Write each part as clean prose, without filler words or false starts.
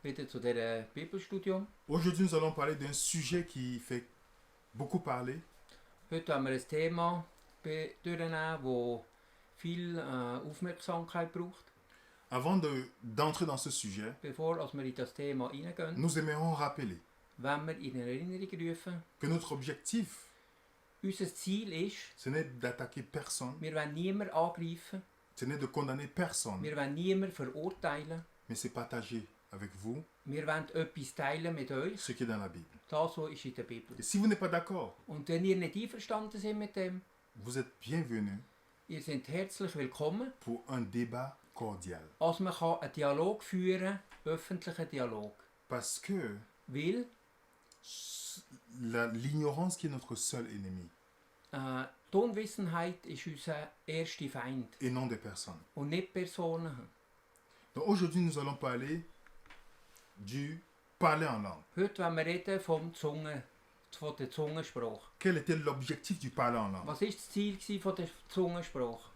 wieder zu diesem Bibelstudium. Aujourd'hui, nous allons parler d'un sujet qui fait beaucoup parler. Heute haben wir ein Thema durchnehmen, das viel Aufmerksamkeit braucht. Avant d'entrer dans ce sujet, Bevor wir in das Thema reingehen, nous aimerions rappeler wollen wir in Erinnerung rufen, que notre objectif, unser Ziel ist, ce n'est d'attaquer personne, wir wollen niemanden angreifen, ce n'est de condamner personne, wir wollen niemanden verurteilen, mais c'est partager avec vous wir wollen etwas teilen mit euch, ce qui est dans la Bible. das so ist in der Bibel. Et si vous n'êtes pas d'accord, Und wenn ihr nicht einverstanden seid mit dem, vous êtes bienvenus ihr seid herzlich willkommen. pour un débat cordial. Also man kann einen Dialog führen, öffentlichen Dialog. Parce que Weil l'ignorance qui est notre seul ennemi die Unwissenheit ist unser erster Feind et non des personnes. und nicht Personen. Donc aujourd'hui, nous allons parler du parler en langue. Heute wollen wir reden von der Zungensprache. Quel était l'objectif du parler en langue? Was war das Ziel von der Zungensprache?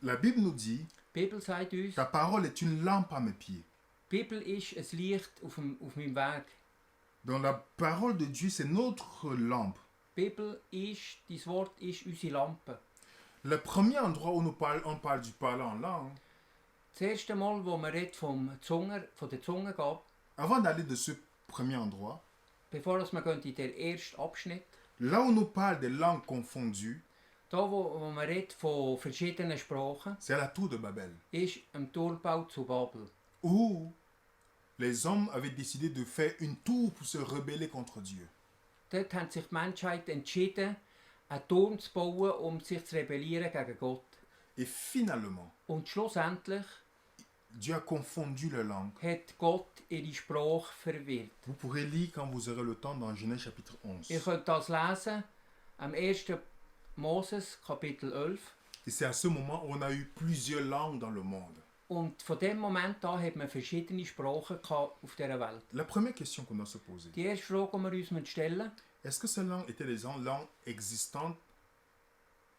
La Bible nous dit, Die Bibel sagt uns, ta parole est une lampe à mes pieds. die Bibel ist ein Licht auf meinem Weg. Donc la parole de Dieu, c'est notre lampe. Die Bibel ist, dein Wort ist unsere Lampe. Le premier endroit où on parle du parler en langue, Das erste Mal, wo man redet von der Zunge geht, avant d'aller de ce premier endroit, bevor wir gehen in den ersten Abschnitt, là où nous parle des langues confondues, da wo man redet von verschiedenen Sprachen, c'est à la tour de Babel, ist am Turmbau zu Babel. où les hommes avaient décidé de faire une tour pour se rebeller contre Dieu. Dort hat sich die Menschheit entschieden, einen Turm zu bauen, um sich zu rebellieren gegen Gott. Et finalement, Und schlussendlich Dieu a confondu les langues. hat Gott ihre Sprache verwirrt. Vous pourrez lire quand vous aurez le temps dans Genèse chapitre 11. Ihr könnt das lesen am 1. Moses, Kapitel 11. Et c'est à ce moment où on a eu plusieurs langues dans le monde. Und von dem Moment an hat man verschiedene Sprachen gehabt auf dieser Welt. La première question qu'on doit se poser, Die erste Frage, die wir uns stellen müssen, est-ce que ces langues étaient des langues existantes,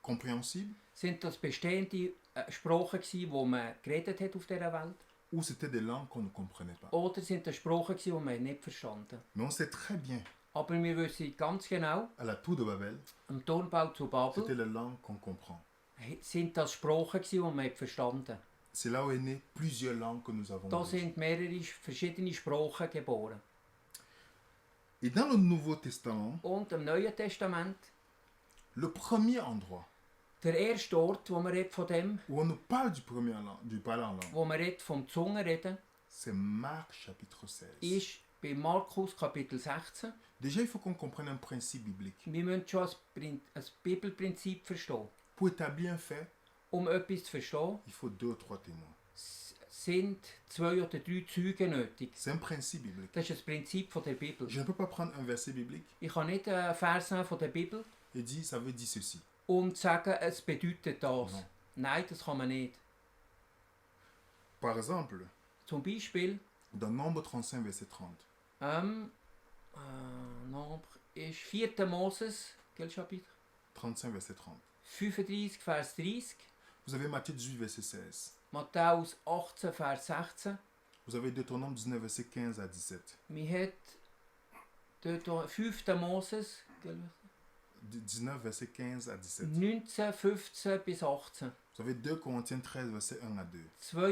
compréhensibles, sind das bestehende Sprachen gewesen, die man geredet hat auf dieser Welt? ou c'était des langues qu'on ne comprenait pas? Oder sind das Sprachen gewesen, die man nicht verstanden? Mais on sait très bien, Aber wir wissen ganz genau, à la tour de Babel, am Turmbau zu Babel c'était les langues qu'on comprend. sind das Sprachen gewesen, die man verstanden. C'est là où est né plusieurs langues que nous avons Da vues. sind mehrere verschiedene Sprachen geboren. Et dans le Nouveau Testament, Und im Neuen Testament, le premier endroit der erste Ort, wo man redet von dem, où on nous parle du parler en langue, wo man redet vom Zungenreden, c'est Marc chapitre 16. ist bei Markus Kapitel 16. Déjà, il faut qu'on comprenne un principe biblique. Wir müssen schon ein Bibelprinzip verstehen. Pour établir un fait, Um etwas zu verstehen, il faut 2 ou 3 témoins. sind 2 oder 3 Zeugen nötig. C'est un principe biblique. Das ist das Prinzip von der Bibel. Je ne peux pas prendre un verset biblique Ich kann nicht einen Vers nehmen von der Bibel et dire ça veut dire ceci. und sagen, es bedeutet das. Non. Nein, das kann man nicht. Par exemple, Zum Beispiel, dans Nombre 35, verset 30, Nombre ist 4. Moses, quel chapitre? 35, verset 30. 35, Vers 30. Vous avez Matthieu 18, verset 16. Matthäus 18, Vers 16. Vous avez Deutéronome 19, verset 15 à 17. Wir hat dort 5. Moses, gell? 19, verset 15 à 17. 19, 15 bis 18. Vous avez 2 Corinthiens 13, verset 1 à 2,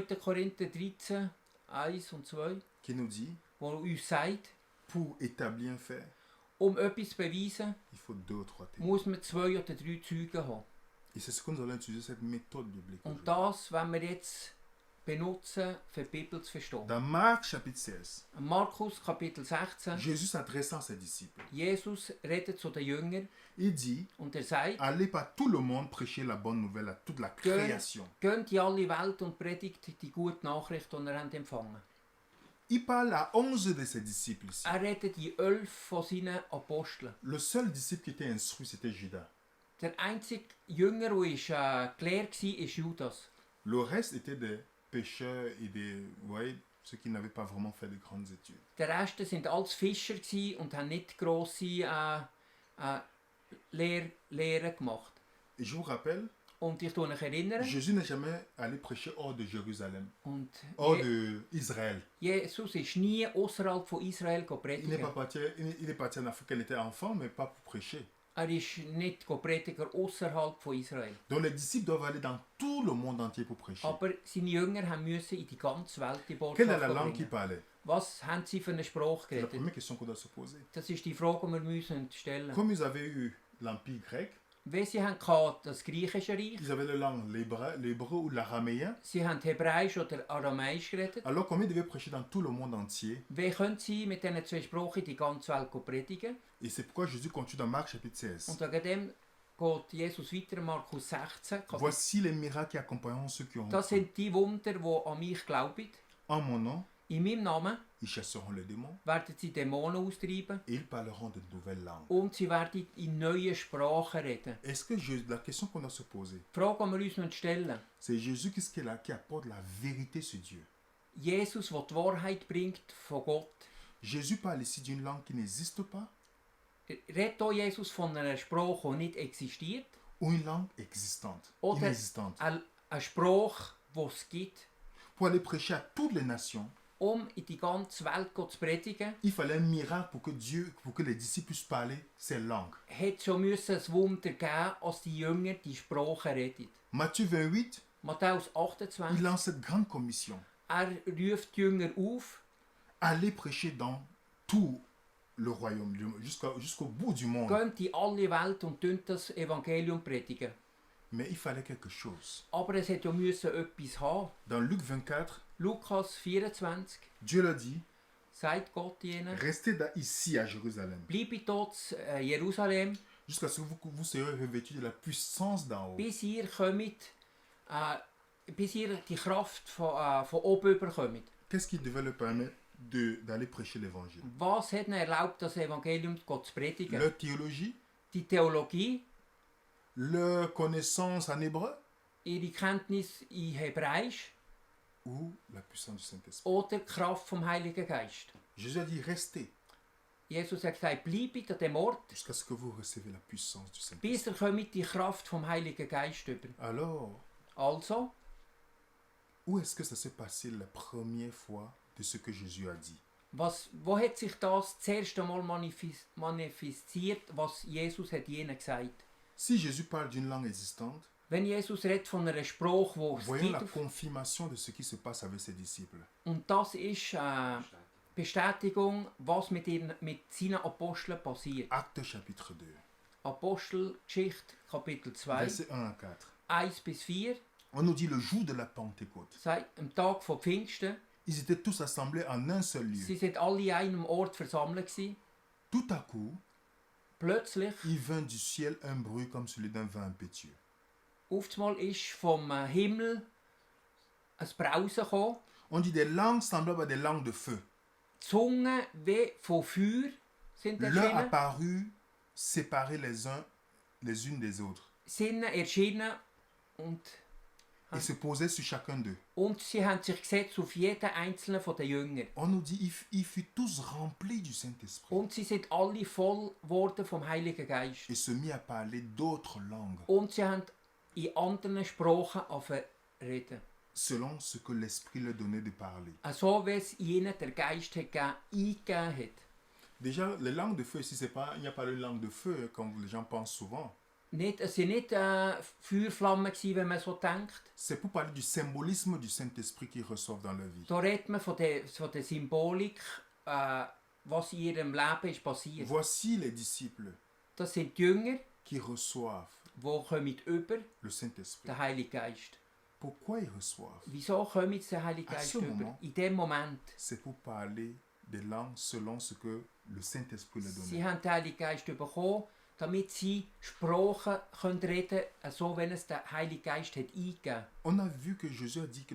2. Korinther 13, 1 und 2, qui nous dit, wo uns sagt, pour établir un fait, etwas zu beweisen, il faut 2 ou 3 témoins. muss man 2 oder 3 Zeugen haben. Et c'est ce que nous allons utiliser, cette méthode biblique. Und aujourd'hui. das wollen wir jetzt benutzen, für die Bibel zu verstehen. Dans Marc chapitre 16, Markus Kapitel 16, Jésus s'adressant à ses disciples, Jesus redet zu den Jüngern il dit, und er sagt, allez par tout le monde prêcher la bonne nouvelle à toute la création. geht in alle Welt und predigt die gute Nachricht, die ihr habt empfangen. Il parle à 11 de ses disciples ici. Er redet die 11 von seinen Aposteln. Le seul disciple qui était instruit, c'était Judas. Der einzige Jünger, der gelehrt war, ist Judas. Le reste était des pêcheurs et des, vous voyez, ceux qui n'avaient pas vraiment fait de grandes études. Der Rest waren alles Fischer und haben nicht grosse Lehren gemacht. Et je vous rappelle, Und ich erinnere erinnern. Jésus n'est jamais allé prêcher hors de Jérusalem, Und hors d'Israël. Jesus ist nie außerhalb von Israel Il predigen. il est parti en Afrique quand il était enfant, mais pas pour prêcher. Er ist nicht Prediger außerhalb von Israel. Donc les disciples doivent aller dans tout le monde entier pour prêcher. Aber seine Jünger haben müssen in die ganze Welt die Quelle est la Botschaft langue qu'ils bringen. parlaient? Was haben sie für eine Sprache C'est la geredet? première question qu'on doit se poser. Das ist die Frage, die wir müssen stellen. Comme ils avaient eu l'Empire grec, Wenn sie haben gehabt, das griechische Reich, ils avaient la langue l'hébreu ou l'araméen, sie haben Hebräisch oder Aramäisch geredet. alors comme ils devaient prêcher dans tout le monde entier, Wie können sie mit diesen zwei Sprachen in die ganze Welt predigen? et c'est pourquoi Jésus continue dans Marc chapitre 16. Und wegen dem geht Jesus weiter in Markus 16. Voici les miracles qui accompagneront ceux qui ont Das cru. sind die Wunder, die an mich glauben. En mon nom, In meinem Namen ils chasseront les démons werden sie Dämonen austreiben et ils parleront de nouvelles langues. und sie werden in neuen Sprachen reden. Est-ce que la question qu'on doit se poser, Die Frage, die wir uns stellen, c'est Jésus qui est là, qui apporte la vérité sur Dieu. Jesus, der die Wahrheit bringt von Gott. Jésus parle ici d'une langue qui n'existe pas Redet hier Jesus von einer Sprache, die nicht existiert, ou une langue existante, Oder- inexistante. eine Sprache, die es gibt. Pour aller prêcher à toutes les nations, Um in die ganze Welt zu predigen, il fallait un miracle pour que les disciples puissent parler ces langues. hätte es schon müssen ein Wunder geben, als die Jünger die Sprache reden. Matthieu 28, Matthäus il 28, lance cette grande commission. ruft die Jünger auf, Allez prêcher dans tout le royaume, jusqu'au bout du monde. geht in alle Welt und tun das Evangelium predigen. Mais il fallait quelque chose. Aber es hätte ja müssen etwas haben. Dans Luc 24, Lukas 24 Dieu leur dit, sagt Gott ihnen, restez ici à Jérusalem, bleibt dort in Jerusalem, jusqu'à ce que vous serez revêtus de la puissance d'en haut. bis ihr kommt, bis ihr die Kraft von oben bekommt. Qu'est-ce qui devait leur permettre d'aller prêcher l'évangile? Was hat ihnen erlaubt, das Evangelium Gott zu predigen? Leur théologie, Die Theologie, leur connaissance en hébreu ihre Kenntnis in Hebräisch ou la puissance du Saint-Esprit? oder die Kraft vom Heiligen Geist. Jésus a dit, restez Jesus hat gesagt, bleibt an dem Ort, jusqu'à ce que vous recevez la puissance du Saint-Esprit. bis ihr kommt die Kraft vom Heiligen Geist über. Alors, Also, où est-ce que ça s'est passé la première fois de ce que Jésus a dit? wo hat sich das erste Mal manifestiert, was Jesus hat ihnen gesagt? Si Jésus parle d'une langue existante, Wenn Jesus redet von einer Sprache, die es voyons la gibt, confirmation de ce qui se passe avec ses disciples. und das ist Bestätigung, was mit seinen Aposteln passiert. Actes chapitre 2, Apostelgeschichte, Kapitel 2, versets 1 à 4. 1 bis 4, On nous dit le jour de la Pentecôte. sagt, am Tag von Pfingsten, Ils étaient tous assemblés en un seul lieu. sie sind alle an einem Ort versammelt gewesen. Tout à coup, Plötzlich, il vint du ciel un bruit comme celui d'un vent impétueux. auf einmal ist vom Himmel ein Brausen gekommen, On dit des langues semblables à des langues de feu. die Zungen wie von Feuer sind Leur erschienen, apparut séparés les unes des autres sind erschienen und et se posaient sur chacun d'eux. sie haben sich gesetzt auf jeden einzelnen von den Jüngern. On nous dit ils furent tous remplis du Saint-Esprit Und sie sind alle voll geworden vom Heiligen Geist. et se mit à parler d'autres langues Und sie haben in anderen Sprachen angefangen zu reden. selon ce que l'Esprit leur donnait de parler. So wie es ihnen der Geist eingegeben hat. Déjà, les langues de feu ici, il n'y a pas de langue de feu comme les gens pensent souvent. Es waren nicht Feuerflammen, wenn man so denkt. C'est pour parler du symbolisme du Saint-Esprit qu'ils reçoivent dans leur vie. Da redet man von der Symbolik, was in ihrem Leben ist passiert. Voici les disciples Das sind die Jünger, qui reçoivent die kommen über le Saint-Esprit. den Heiligen Geist. Pourquoi ils reçoivent? Wieso kommen sie den Heiligen À Geist ce über? moment, In dem Moment. C'est pour parler des langues selon ce que le Saint-Esprit leur Sie donnait. haben den Heiligen Geist bekommen, damit sie Sprachen reden können, so wenn es der Heilige Geist hat eingegeben. On a vu que Jésus a dit que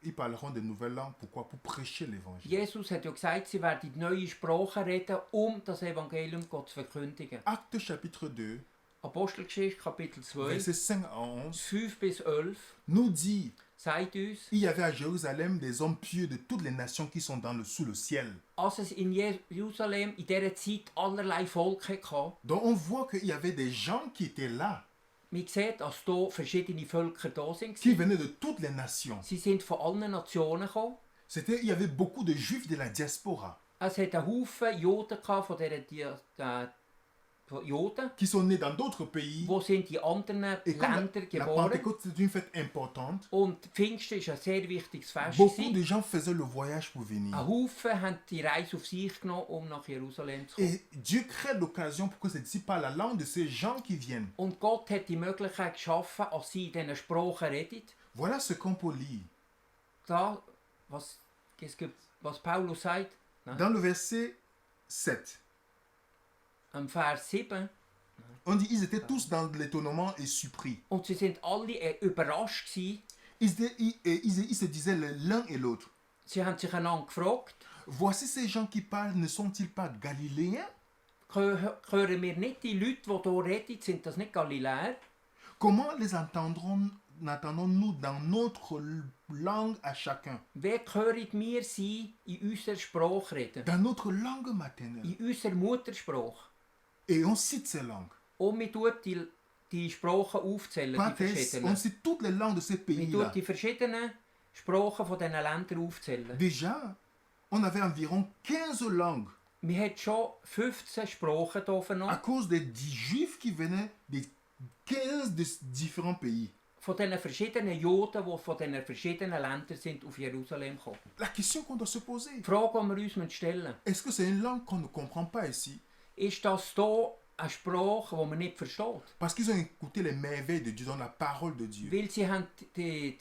ils parleront de nouvelles langues. Pourquoi? Pour prêcher l'évangile. Jesus hat ja gesagt, sie werden neue Sprachen reden, das Evangelium Gott zu verkündigen. Actes chapitre 2, Apostelgeschichte, Kapitel 2, versets 5 à 11, 5 bis 11, nous dit sagt uns, il y avait à Jérusalem des hommes pieux de toutes les nations qui sont sous le ciel. als es in Jerusalem in dieser Zeit allerlei Volk hatte. Donc on voit qu'il y avait des gens qui étaient là. man sieht, dass hier verschiedene Völker da sind. qui venaient de toutes les nations. Sie sind von allen Nationen gekommen. Il y avait beaucoup de juifs de la diaspora Es hat einen Haufen Juden gehabt von von Juden, qui sont nés dans d'autres pays. die sind in anderen Et comme Ländern la geboren. Pentecôte, c'est une fête importante, Und Pfingsten ist ein sehr wichtiges Fest. beaucoup de gens faisaient le voyage pour venir. Ein Haufen haben die Reise auf sich genommen, um nach Jerusalem zu kommen. Et Dieu crée l'occasion pour que ces disciples parlent la langue de ces gens qui viennent. Und Gott hat die Möglichkeit geschaffen, dass sie in diesen Sprachen reden. Voilà ce qu'on peut lire. Da, was Paulus sagt, Dans le verset 7, im Vers 7, on dit ils étaient tous dans l'étonnement et surpris. und sie sind alle überrascht gewesen. Ils se disaient l'un et l'autre, Sie haben sich einander gefragt, voici ces gens qui parlent, ne sont-ils pas galiléens? hören wir nicht die Leute, die hier reden, sind das nicht Galiläer? Comment les entendons-nous dans notre langue à chacun? Wer hören wir sie in unserer Sprache reden? Dans notre langue maternelle. In unserer Muttersprache. Et on cite ces langues. Und wir tun die Sprachen aufzählen, die On verschiedenen. cite toutes les langues de ces Wir pays-là. tun die verschiedenen Sprachen von diesen Ländern aufzählen. Déjà, on avait environ 15 langues Wir haben schon 15 Sprachen hier à vernommen, cause des 10 juifs qui venaient des 15 de différents pays. von diesen verschiedenen Juden, die von diesen verschiedenen Ländern sind auf Jerusalem gekommen. La question qu'on doit se poser, Die Frage, die wir uns stellen müssen, est-ce que c'est une langue qu'on ne comprend pas ici? ist das hier eine Sprache, die man nicht versteht? Parce qu'ils ont écouté les merveilles de Dieu, dans la parole de Dieu. Weil sie haben die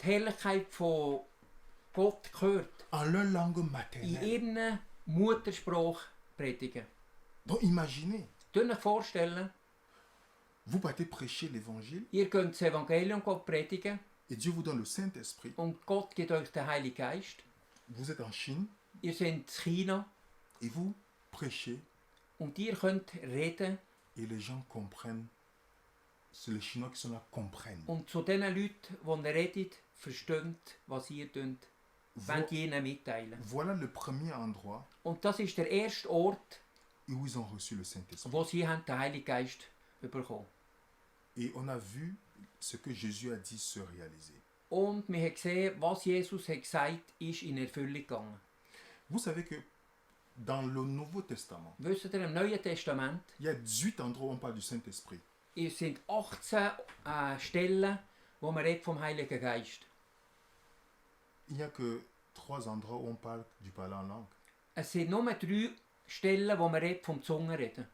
Herrlichkeit von Gott gehört, En leur langue in maternelle. ihrer Muttersprache predigen. Donc imaginez, Könnt ihr euch vorstellen, vous partez prêcher l'évangile ihr könnt das Evangelium predigen et Dieu vous donne le Saint-Esprit. und Gott gibt euch den Heiligen Geist. Vous êtes en Chine Ihr seid in China et vous prêchez und ihr könnt reden et les gens comprennent. C'est les Chinois qui sont là comprennent. und zu den Leuten, die ihr redet, verstehen, was ihr tut, wenn die ihnen mitteilen. Voilà le premier endroit Und das ist der erste Ort, où ils ont reçu le Saint-Esprit. wo sie haben den Heiligen Geist bekommen. Et on a vu ce que Jésus a dit se réaliser. Und wir haben gesehen, was Jesus hat gesagt, ist in Erfüllung gegangen. Vous savez que dans le Nouveau Testament, Wisst ihr, im Neuen Testament il y a 18 endroits où on parle du Saint-Esprit. es sind 18 Stellen, wo man redet vom Heiligen Geist. Il n'y a que 3 endroits où on parle du parler en langue. Es sind nur 3 Stellen, wo man redet vom Zungenreden.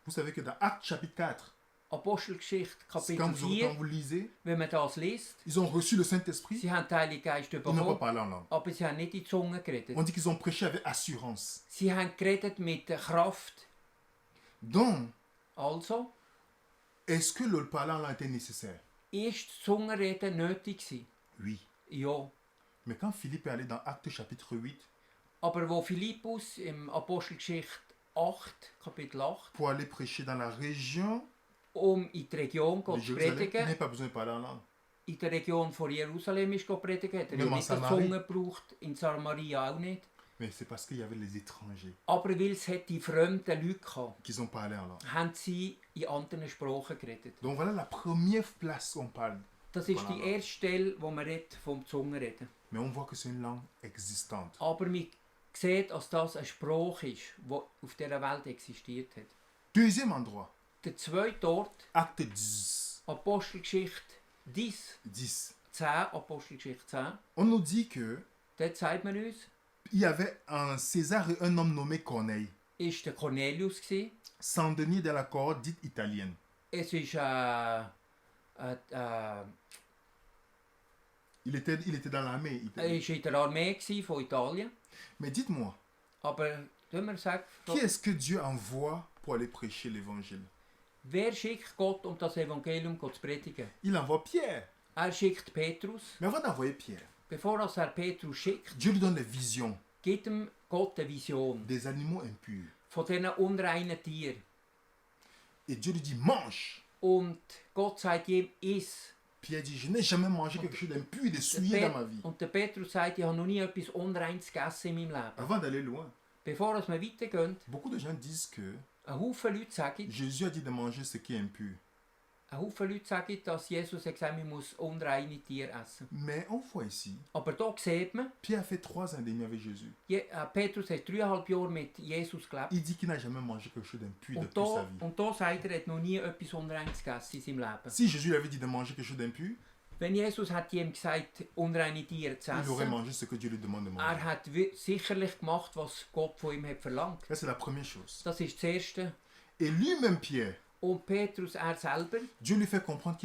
Vous savez que dans Actes chapitre 4, Apostelgeschichte quand Kapitel vous 4, lisez, wenn man das liest, ils ont reçu le Saint-Esprit, sie haben den Heiligen Geist ils n'ont pas bekommen, parlé en langue. aber sie haben nicht in die Zunge geredet. On dit qu'ils ont prêché avec assurance. Sie haben geredet mit der Kraft. Donc, Also, est-ce que le parler en langue était nécessaire? ist das Zungenreden nötig gewesen? Oui. Ja. Mais quand Philippe est allé dans Actes chapitre 8 Aber wo Philippus im Apostelgeschichte 8, Kapitel 8, pour aller prêcher dans la région in die Region de zu Jérusalem, il predigen, n'avait pas besoin de parler en langue. in der Region von Jerusalem ist predigen, hat er ja Même en nicht die Samarie. Zunge gebraucht, in Samaria auch nicht. Mais c'est parce qu'il y avait les étrangers Aber weil es hat die fremden Leute gehabt, qui ont parlé en langue. haben sie in anderen Sprachen geredet. Donc voilà la première place où on parle. Das ist Voilà. die erste Stelle, wo man redet vom Zungenreden. Mais on voit que c'est une langue existante. Aber man sieht, dass das eine Sprache ist, die auf dieser Welt existiert hat. Deuxième endroit, Der zweite Ort, Acte 10. Apostelgeschichte 10, 10. Apostelgeschichte 10, On nous dit que dort sagt man uns, il y avait un César et un homme nommé Corneille, ist der Cornelius gewesen. centenier de la cohorte dite italienne. Es ist Il était dans l'armée italienne. ist in der Armee gewesen, von Italien. Mais dites-moi, Aber wenn man sagt, qui est-ce que Dieu envoie pour aller prêcher l'évangile? wer schickt Gott, um das Evangelium zu predigen? Il envoie Pierre. Er schickt Petrus. Mais avant d'envoyer Pierre, Bevor er Petrus schickt, Dieu lui donne les visions gibt ihm Gott eine Vision des animaux impurs. von diesen unreinen Tieren. Et Dieu lui dit, mange. Und Gott sagt ihm, iss. Pierre dit, je n'ai jamais mangé quelque chose d'impur et de souillé dans ma vie. Und der Petrus sagt, ich habe noch nie etwas Unreines gegessen in meinem Leben. Avant d'aller loin, Bevor wir weitergehen, beaucoup de gens disent que Ein Haufen Leute sagen, Jésus a dit de manger ce qui est impur. ein Haufen Leute sagen, dass Jesus hat gesagt, man muss unreine Tiere essen. Mais on voit ici, Aber hier sieht man, Pierre a fait 3 ans et demi avec Jésus. Petrus hat 3,5 Jahre mit Jesus gelebt. Il dit qu'il n'a jamais mangé quelque chose d'impur de toute sa vie. Und da sagt er, er hat noch nie etwas Unreines gegessen in seinem Leben. Si Jésus lui avait dit de manger quelque chose d'impur, Wenn Jesus hat ihm gesagt, unreine Tiere zu il aurait essen, mangé ce que Dieu lui demande de manger. er hat sicherlich gemacht, was Gott von ihm hat verlangt. Ça, c'est la première chose. Das ist das Erste. Et lui-même, Pierre, Und Petrus, er selber, Dieu lui fait comprendre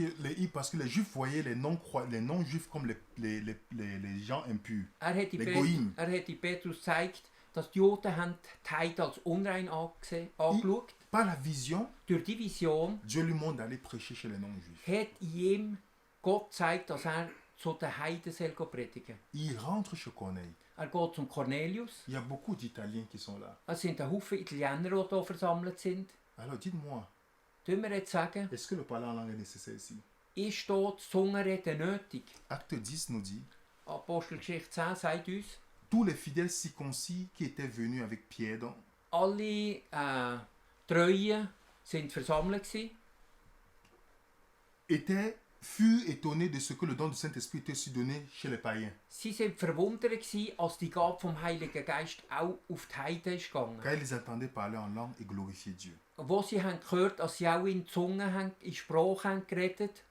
parce que les Juifs voyaient les non-Juifs comme les gens impurs. er hat Les Goïm. die Petrus gezeigt, dass die Juden haben die Heiden als unrein angeschaut. Par la vision, Durch die Vision Dieu lui montre d'aller prêcher chez les non-Juifs. hat ihm Gott gezeigt, dass er zu den Heiden soll predigen. Il rentre chez Corneille. Er geht zum Cornelius. Il y a beaucoup d'Italiens qui sont là. Es sind ein Haufen Italiener, die hier versammelt sind. Alors dites-moi, Tun wir jetzt sagen, est-ce que le parler en langue est nécessaire ici? ist hier das Zungenreden nötig? Acte 10 nous dit, Apostelgeschichte 10 sagt uns, tous les fidèles circoncis qui étaient venus avec Pierre alle Treuen sind versammelt gewesen. furent étonnés de ce que le don du Saint-Esprit était aussi donné chez les païens. Sie sind verwundert gewesen, als die Gabe vom Heiligen Geist auch auf die Heiden ist gegangen. Car ils les entendaient parler en langue et glorifier Dieu. Wo sie haben gehört, dass sie auch in Zungen haben, in Sprache haben geredet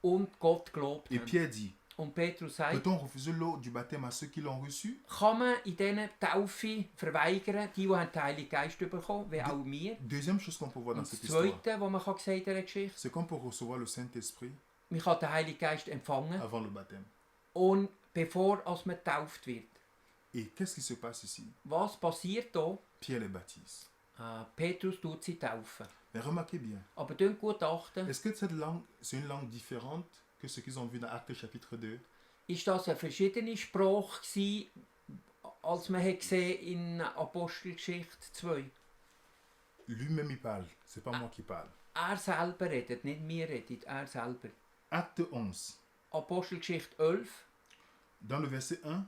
und Gott gelobt Et haben. Pierre dit, Und Petrus sagt, peut-on refuser l'eau du baptême à ceux qui l'ont reçu? kann man in diesen Taufe verweigern, die den Heiligen Geist bekommen, wie auch wir? Deuxième chose qu'on peut voir dans Und das cette histoire, Zweite, was man kann sehen in dieser Geschichte, c'est qu'on peut recevoir le Saint-Esprit man kann den Heiligen Geist empfangen, avant le baptême. und bevor als man getauft wird. Et qu'est-ce qui se passe ici? Was passiert da? Pierre les baptise. Petrus tut sie taufen. Mais remarquez bien, Aber dort gut achten, est-ce que cette langue, c'est une langue différente que ce qu'ils ont vu dans Actes chapitre 2? ist das eine verschiedene Sprache gewesen, als man hat gesehen in Apostelgeschichte 2. Lui-même il parle, c'est pas moi qui parle. Selber redet, nicht wir reden, selber. Acte 11, Apostelgeschichte 11, dans le verset 1,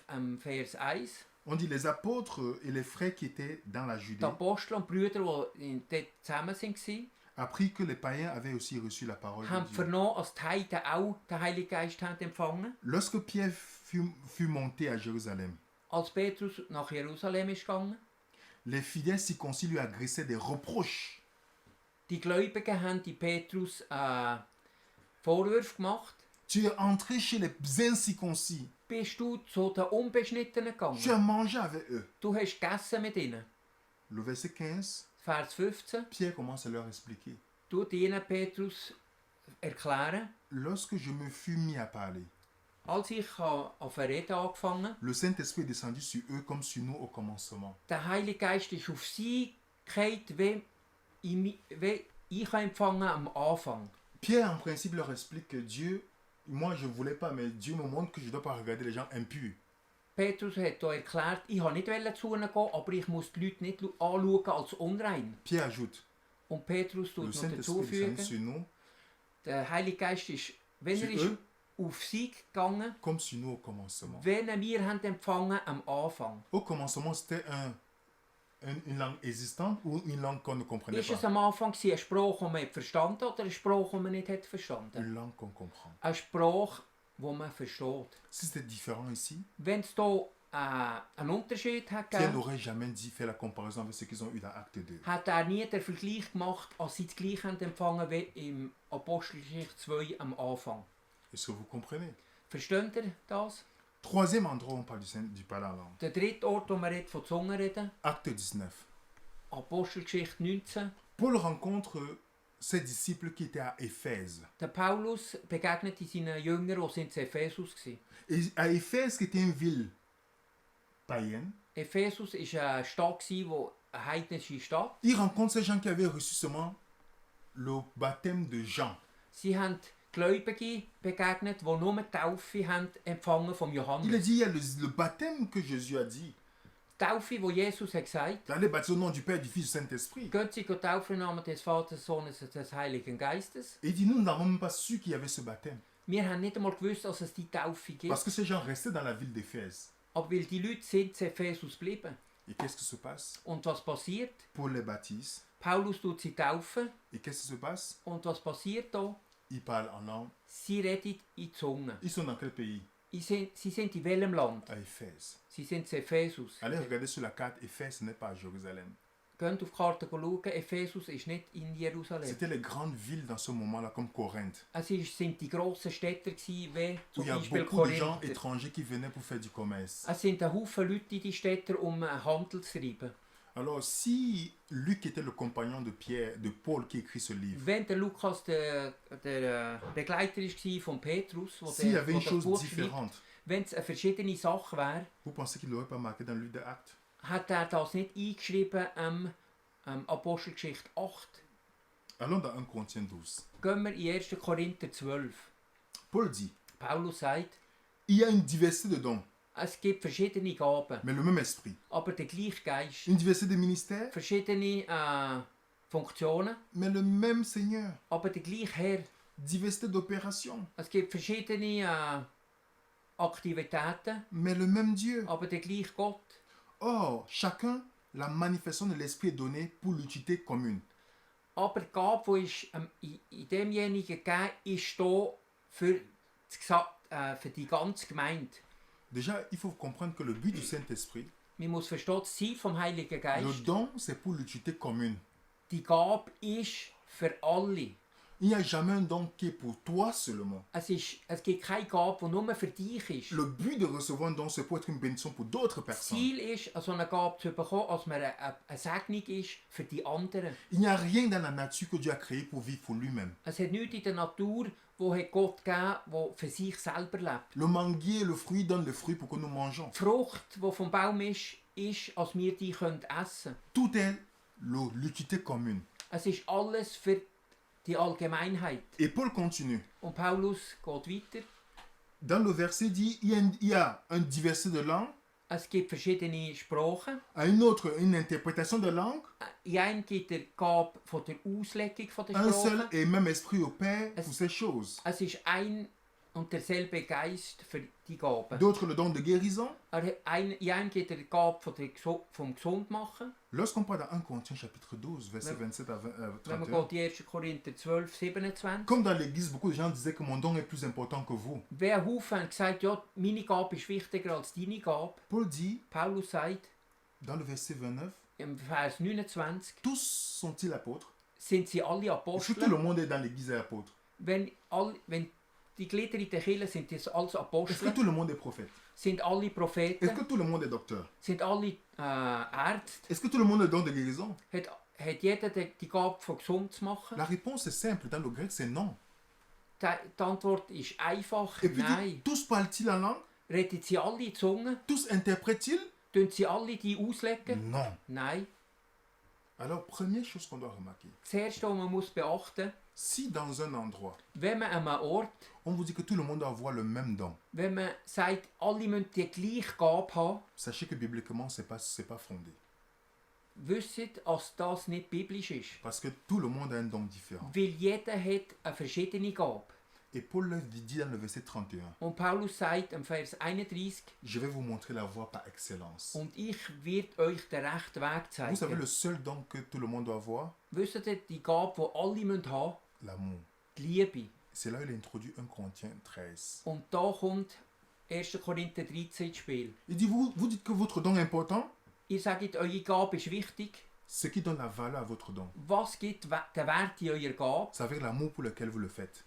am Vers 1. on dit les apôtres et les frères qui étaient dans la Judée Die Apostel und Brüder, die dort zusammen waren, appris que les païens avaient aussi reçu la parole haben de Dieu. vernommen, als die Heiden auch den Heiligen Geist haben empfangen. Lorsque Pierre fut monté à Jérusalem, Als Petrus nach Jerusalem ist gegangen, les fidèles circoncis lui adressaient des reproches. die Gläubigen haben die Petrus Vorwürfe gemacht. Tu es entré chez les incirconcis. Bist du zu den Unbeschnittenen Tu as gegangen? mangé avec eux. Du hast gegessen mit ihnen. Le verset 15, Vers 15. Pierre commence à leur expliquer. Tut ihnen Petrus erklären, Lorsque je me fus mis à parler, als ich auf ein Reden angefangen, le Saint-Esprit est descendu sur eux comme sur nous au commencement. der Heilige Geist ist auf sie gefallen, wie ich empfangen am Anfang. Pierre, en principe, leur explique que Dieu, moi je ne voulais pas, mais Dieu me montre que je ne dois pas regarder les gens impurs. Petrus hat hier erklärt, ich wollte nicht zu ihnen gehen, aber ich muss die Leute nicht anschauen als unrein. Pierre ajoute, Und Petrus le tut noch Saint-Esprit est descendu hinzufügen, sur nous der Heilige Geist ist, wenn Sur er ist eux? auf sie gegangen, comme sur nous au commencement. wenn wir haben empfangen am Anfang. Au commencement, c'était une langue existante ou une langue qu'on ne comprenait Ist es pas? am Anfang eine Sprache, die man verstanden hat, oder eine Sprache, die man nicht hat verstanden? Une langue qu'on comprend. Eine Sprache, die man versteht. Si c'était différent ici, Wenn es hier einen Unterschied hat Pierre gegeben, n'aurait jamais dit fait la comparaison avec ce qu'ils ont eu dans Acte 2. hat er nie den Vergleich gemacht, als sie das Gleiche haben empfangen wie im Apostelgeschichte 2 am Anfang. Est-ce que vous comprenez? Versteht ihr das? Troisième endroit où on parle du parler en langue. Der dritte Ort, wo man redet von Zungen reden, Acte 19. Apostelgeschichte 19. Paul rencontre ses disciples qui étaient à Éphèse. Der Paulus begegnete seinen Jüngern, die sind in Ephesus waren. Et à Éphèse, qui était une ville païenne, Ephesus war eine Stadt, eine heidnische Stadt. il rencontre ces gens qui avaient reçu seulement le baptême de Jean. Sie haben Gläubige begegnet, die nur die Taufe haben empfangen vom Il a Johannes. dit, il y a le baptême que Jésus a dit. Die Taufe, die Jesus hat gesagt, D'aller baptiser au nom du Père, du Fils, du Saint-Esprit. gehen Sie taufen im Namen des Vaters, des Sohnes und des Heiligen Geistes. Et il dit, nous n'avons même pas su qu'il y avait ce baptême. Wir haben nicht einmal gewusst, dass es die Taufe gibt. Parce que ces gens restaient dans la ville d'Éphèse. Aber weil die Leute sind in Ephesus geblieben. Et qu'est-ce qui se passe? Und was passiert? Paul les baptise. Paulus tut sie taufen. Et qu'est-ce qui se passe? Und was passiert da? Ils parlent en langue. Sie redet in die Zunge. Ils sont dans quel pays? Sie sind in welchem Land? À Éphèse. Sie sind in Ephesus. Allez regarder sur la carte, Éphèse n'est pas à Jérusalem. Geht auf die Karte schauen, Ephesus ist nicht in Jerusalem. C'était les grandes villes dans ce moment-là, comme Corinthe, Es sind die grossen Städte gewesen, wie où zum il y a Beispiel beaucoup de gens Korinther. étrangers qui venaient pour faire du commerce. Es sind ein Haufen Leute in die Städte, um Handel zu treiben. Alors, si Luc était le compagnon de Pierre, de Paul qui écrit ce livre, Wenn der Lukas der Begleiter war von Petrus, s'il y avait une das chose Buch schreibt, différente, wenn es eine verschiedene Sache wäre, vous pensez qu'il ne l'aurait pas marqué dans le livre des Actes? hat er das nicht eingeschrieben am Apostelgeschichte 8. Allons dans 1 Corinthiens 12. Gehen wir in 1. Korinther 12. Paul dit, Paulus sagt, il y a une diversité de dons, es gibt verschiedene Gaben, mais le même esprit. aber der gleiche Geist. Une diversité de ministères, Verschiedene Funktionen, mais le même Seigneur. aber der gleiche Herr. Diversité d'opérations, Es gibt verschiedene Aktivitäten, mais le même Dieu. aber der gleiche Gott. Or, chacun, la manifestation de l'esprit est donnée pour l'utilité commune. Aber die Gabe, die ist, in demjenigen gegeben ist, da für die ganze Gemeinde. Déjà, il faut comprendre que le but du Saint-Esprit, Man muss verstehen, das Ziel vom Heiligen le Geist, don, c'est pour l'utilité commune. die Gabe ist für alle. Il n'y a jamais un don qui est pour toi seulement. Es gibt keine Gabe, die nur für dich ist. Le but de recevoir un don, c'est pour être une bénédiction pour d'autres Das personnes. Ziel ist, so eine Gabe zu bekommen, als man eine Segnung ist für die anderen. Il n'y a rien dans la nature que Dieu a créé pour vivre pour lui-même. Es hat nichts in der Natur, wo hat Gott gegeben, wo für sich selber lebt. Le manguier, le fruit donnent le fruit pour que nous mangeons. Die Frucht, die vom Baum ist, als wir die essen können. Tout est l'utilité commune. Es ist alles für die Allgemeinheit. Et Paul continue. Und Paulus geht weiter. Dans le verset dit, il y a une diversité de langues, Es gibt verschiedene Sprachen. à une autre, une interprétation de langue. In einem gibt die Gabe von der Auslegung von der Un seul Sprache. et même esprit opère pour ces choses. Es ist ein und derselbe Geist für die Gaben. D'autres le don de guérison. In einem gibt die Gabe vom Gesundmachen. Lorsqu'on parle dans 1 Corinthiens chapitre 12, verset Wenn- 27 à Wenn man 31, geht in 1. Korinther 12, 27. comme dans l'église, beaucoup de gens disaient que mon don est plus important que vous. Wer Haufen hat gesagt, ja, meine Gabe ist wichtiger als deine Gabe. Paul dit, Paulus sagt dans le verset 29, im Vers 29, tous sont-ils apôtres? sind sie alle Est-ce que tout Apostel. le monde est dans l'église et apôtre? Wenn die Glieder in der Kirche sind das alles Est-ce que Apostel, tout le monde est prophète? sind alle Est-ce Propheten, que tout le monde est docteur? sind alle Ärzte, Est-ce que tout le monde a le don de guérison? hat jeder die Gabe von gesund zu machen? La réponse est simple, dans le grec c'est non. Die Antwort ist einfach Et puis il nein. dit, tous parlent-ils en langue? Reden sie alle in die Zunge? Tous interprètent-ils? Tun sie alle die auslegen? Non. Nein. Alors, première chose qu'on doit remarquer, Das Erste, was man muss beachten, si dans un endroit, wenn man an einem Ort, on vous dit que tout le monde doit avoir le même don, wenn man sagt, alle müssen die gleiche Gabe haben, sachez que bibliquement, c'est pas fondé. wisst, dass das nicht biblisch ist. Parce que tout le monde a un don différent. Weil jeder hat eine verschiedene Gabe. Et Paul le dit dans le verset 31, Und Paulus sagt im Vers 31, je vais vous montrer la voie par excellence. und ich werde euch den rechten Weg Vous savez, zeigen. le seul don que tout le monde doit avoir, Wisst ihr, die Gabe, die alle müssen haben, l'amour. die Liebe. C'est là où il introduit 1 Corinthiens 13. Und da kommt 1. Korinther 13 ins Spiel. Il dit, vous dites que votre don est important, Ihr sagt, eure Gabe ist wichtig. ce qui donne la valeur à votre don, Was gibt den Wert in eurer Gabe? c'est avec l'amour pour lequel vous le faites.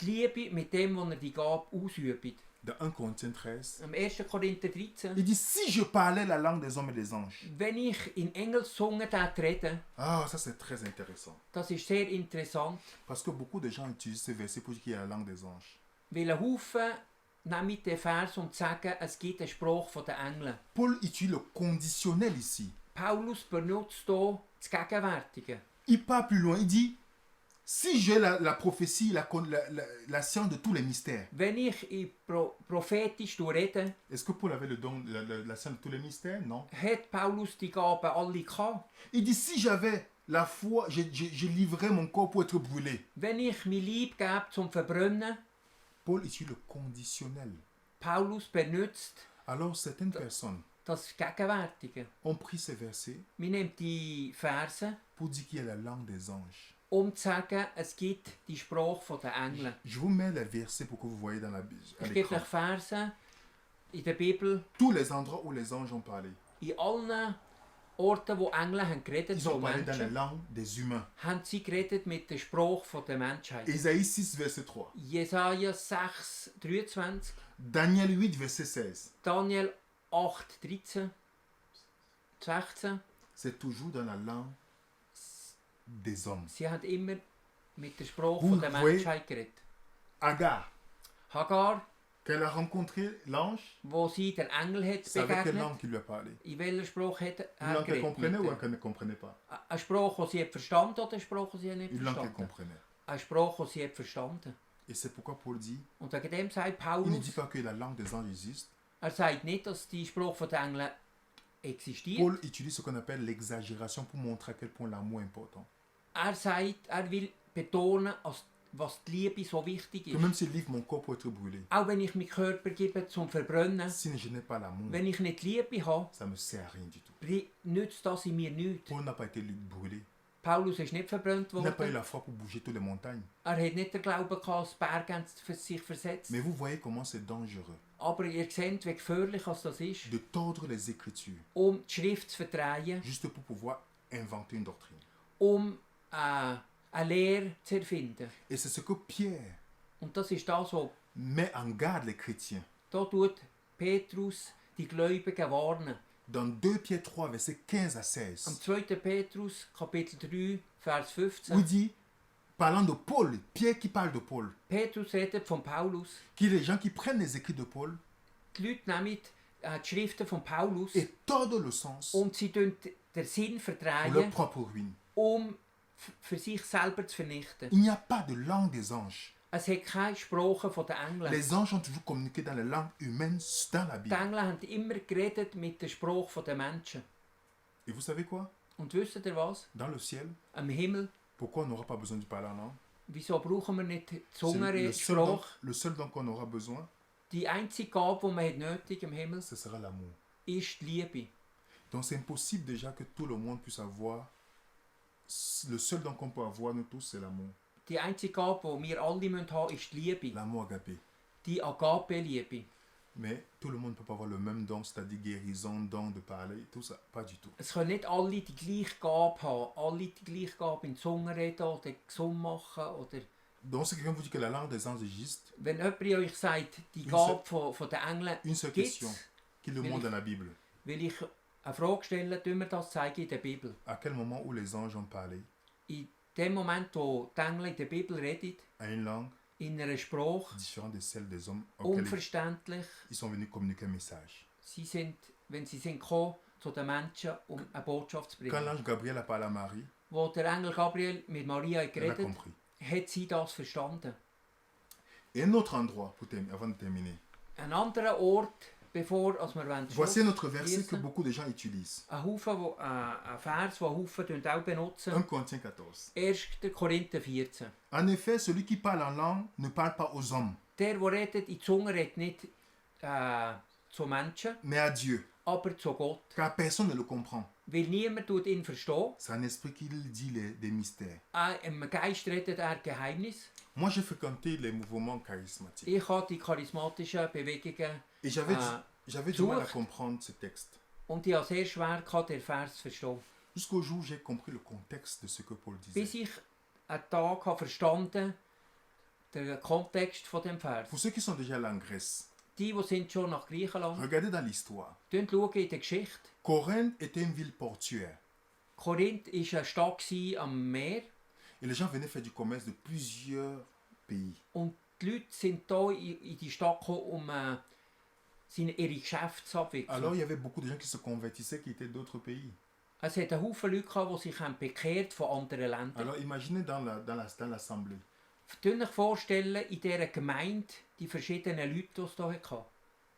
Die Liebe mit dem, wo ihr die Gabe ausübt. Dans 1 Corinthiens 13, Am 1. Korinther 13. il dit, si je parlais la langue des hommes et des anges. Wenn ich in Engelszungen rede, Ah, ça c'est très intéressant. das ist sehr interessant, Parce que beaucoup de gens utilisent ce verset pour dire qu'il y a la langue des anges. weil ein Haufen nehmen den Vers und sagen, es gibt einen Spruch von den Engeln. Paul utilise le conditionnel ici. Paulus benutzt hier das Gegenwärtige. Il part plus loin, il dit, si j'ai la prophétie, la science de tous les mystères. Wenn ich prophetisch rede, Est-ce que Paul avait le don, la science de tous les mystères? Non. hat Paulus die Gaben alle gehabt. Il dit, si j'avais la foi, je livrerais mon corps pour être brûlé. Wenn ich mein Leib gebe zum Verbrennen, Paul utilise le conditionnel. Paulus benutzt Alors certaines personnes, das Gegenwärtige. On prie ces versets Wir nehmen die Verse, pour dire qu'il y a la langue des anges. um zu sagen, es gibt die Sprache der Engel. Je vous mets les versets pour que vous voyez dans la Bible. Ich gebe euch Verse in der Bibel, Tous les endroits où les anges ont parlé. in allen Orten, wo Engel haben geredet Ils zu ont parlé dans la Menschen, langue des humains. haben sie geredet mit der Sprache der Menschheit. Ésaïe 6, verset 3. Jesaja 6, 23, Daniel 8, verset 16. Daniel 8, 13, 16. C'est toujours dans la langue des hommes. Sie haben immer mit der Sprache Vous der voyez- Menschheit geredet. Agar, Hagar, quand elle a rencontré l'ange, wo sie der Engel hat c'est avec quelle begegnet, langue qu'il lui a parlé? in welcher Sprache hat Une er langue qu'elle geredet? comprenait ou Mit qu'elle ne comprenait pas? eine Sprache, die sie hat verstanden oder eine Sprache, die sie nicht Une langue qu'elle verstanden? comprenait. Eine Sprache, die sie hat verstanden. Et c'est pourquoi Paul dit, Und wegen dem sagt il ne Paulus, dit pas que la langue des anges existe. er sagt nicht, dass die Sprache der Engel existiert. Paul utilise ce qu'on appelle l'exagération pour montrer à quel point l'amour est important. Er sagt, er will betonen, was die Liebe so wichtig Que ist. même si je livre mon corps pour être brûlé, Auch wenn ich meinen Körper gebe zum Verbrennen, si je n'ai pas l'amour, wenn ich nicht die Liebe habe, ça ne me sert à rien du tout. nützt das in mir nichts. Paul n'a pas été brûlé. Paulus ist nicht verbrannt Il n'a pas eu worden. la foi pour bouger toutes les montagnes. Er hat nicht den Glauben gehabt, dass Berge sich versetzt. Mais vous voyez comment c'est dangereux Aber ihr seht, wie gefährlich das ist, de tordre les Écritures die Schrift zu verdrehen, juste pour pouvoir inventer une doctrine. Eine Lehre zu erfinden. Et c'est ce que Pierre Und das ist das, was met en garde les chrétiens. da tut Petrus die Gläubigen warnen. Dans 2 Pierre 3, versets 15 à Am 16, 2. Petrus, Kapitel 3, Vers où il 15. dit, parlant de Paul, Pierre qui parle de Paul, Petrus redet von Paulus. que les gens qui prennent les écrits de Paul Die Leute nehmen die Schriften von Paulus et tordent le sens und sie tun den Sinn pour leur verdrehen, propre ruine. für sich selber zu vernichten. Il n'y a pas de langue des anges. Es hat keine Sprache der Engel. Les anges ont toujours communiqué dans la langue humaine dans la Die Bible. Engel haben immer geredet mit der Sprache der Menschen. Et vous savez quoi? Und wisst ihr was? Dans le ciel, Am Himmel, pourquoi on n'aura pas besoin de parler en langue? wieso brauchen wir nicht die C'est Zungensprache? le seul don qu'on aura besoin, Die einzige Gabe, die man hat nötig im Himmel, ce sera l'amour. ist die Liebe. Donc c'est impossible déjà que tout le monde puisse avoir. Le seul don qu'on peut avoir, nous tous, c'est l'amour. Die einzige Gabe, die wir alle haben müssen, ist die Liebe. L'amour agapé. Die Agape-Liebe. Mais tout le monde ne peut pas avoir le même don, c'est-à-dire guérison, don de parler, tout ça. Pas du tout. Es können nicht alle die gleiche Gabe haben. Alle die gleiche Gabe in Zungen reden oder gesund machen. Oder Donc si quelqu'un vous dit que la langue des anges existe, wenn jemand euch sagt, die Une Gabe von den Engeln une seule gibt's, question. Qui le Mais montre il- dans la Bible? will ich eine Frage stellen, tun wir das zeigen in der Bibel. À quel moment où les anges ont parlé In dem Moment, wo die Engel in der Bibel reden, à une langue in einer Sprache, différente de celle des hommes auxquels unverständlich, ils sont venus communiquer un message. wenn sie sind gekommen zu den Menschen, um eine Botschaft zu Quand bringen. l'ange Gabriel a parlé à Marie, Wo der Engel Gabriel mit Maria elle a geredet compris. hat sie das verstanden. Et un autre endroit, avant de terminer. Ein anderer Ort, bevor als wir Voici un autre verset schliessen. que beaucoup de gens utilisent. Ein Vers, den Haufen auch benutzen. 1 Corinthiens 14. 1. Korinther 14. En effet, celui qui parle en langue ne parle pas aux hommes, Der redet in die Zunge, redet nicht zu Menschen, mais à Dieu, aber zu Gott. car personne ne le comprend. Weil niemand tut ihn verstehen. C'est un esprit qui dit des mystères. Im Geist redet Geheimnis. Moi, j'ai fréquenté les mouvements charismatiques. Ich habe die charismatischen Bewegungen Et j'avais du mal à Sucht. comprendre ce texte. und ich habe sehr schwer gehabt, den Vers zu verstehen. Jusqu'au jour où j'ai compris le contexte de ce que Paul Bis disait. ich einen Tag habe verstanden, den Kontext von dem Vers. Pour ceux qui sont déjà allés en Grèce, Die sind schon nach Griechenland, regardez dans l'histoire. schauen in der Geschichte. Corinthe était une ville portuaire. Korinth war eine Stadt am Meer Et les gens venaient faire du commerce de plusieurs pays. und die Leute sind hier in die Stadt gekommen, ihre Geschäfte zu abwickeln. Alors il y avait beaucoup de gens qui se convertissaient qui étaient d'autres pays. Es hat einen Haufen Leute gehabt, die sich bekehrt von anderen Ländern. Alors imaginez dans l'assemblée. Könnt ihr euch vorstellen, in dieser Gemeinde die verschiedenen Leute, die es hier hatte.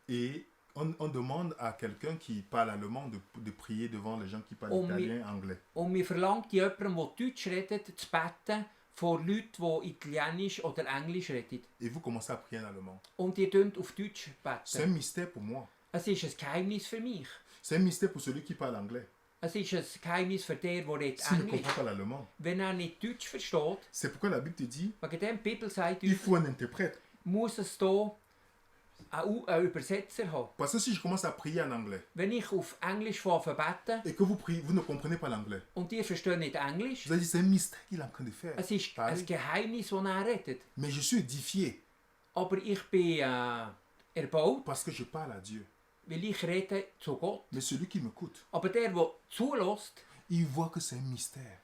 Et on demande à quelqu'un qui parle allemand de prier devant les gens qui parlent Oh, italien, anglais. Und man verlangt jemandem, der Deutsch redet, zu beten vor Leuten, die Italienisch oder Englisch reden. Et vous commencez à prier en allemand. Und ihr könnt auf Deutsch C'est un beten. mystère pour moi. Es ist ein Geheimnis für mich. C'est un mystère pour celui qui parle anglais. Es ist ein Geheimnis für den, der redet S'il ne Englisch. comprend pas l'allemand. Wenn er nicht Deutsch versteht, C'est pourquoi la Bible te dit, wegen dem die Bibel sagt il uns, faut un interprète. muss es hier einen Übersetzer haben. Parce que si je commence à prier en anglais Wenn ich auf Englisch anfange beten et que vous priez, vous ne comprenez pas l'anglais, und ihr versteht nicht Englisch, vous allez dire c'est un mystère qu'il est en train de faire. es ist ein Parler. Geheimnis, das er redet. Mais je suis édifié Aber ich bin erbaut, parce que je parle à Dieu. weil ich rede zu Gott. Mais celui qui m'écoute, Aber der zulässt, il voit que c'est un mystère.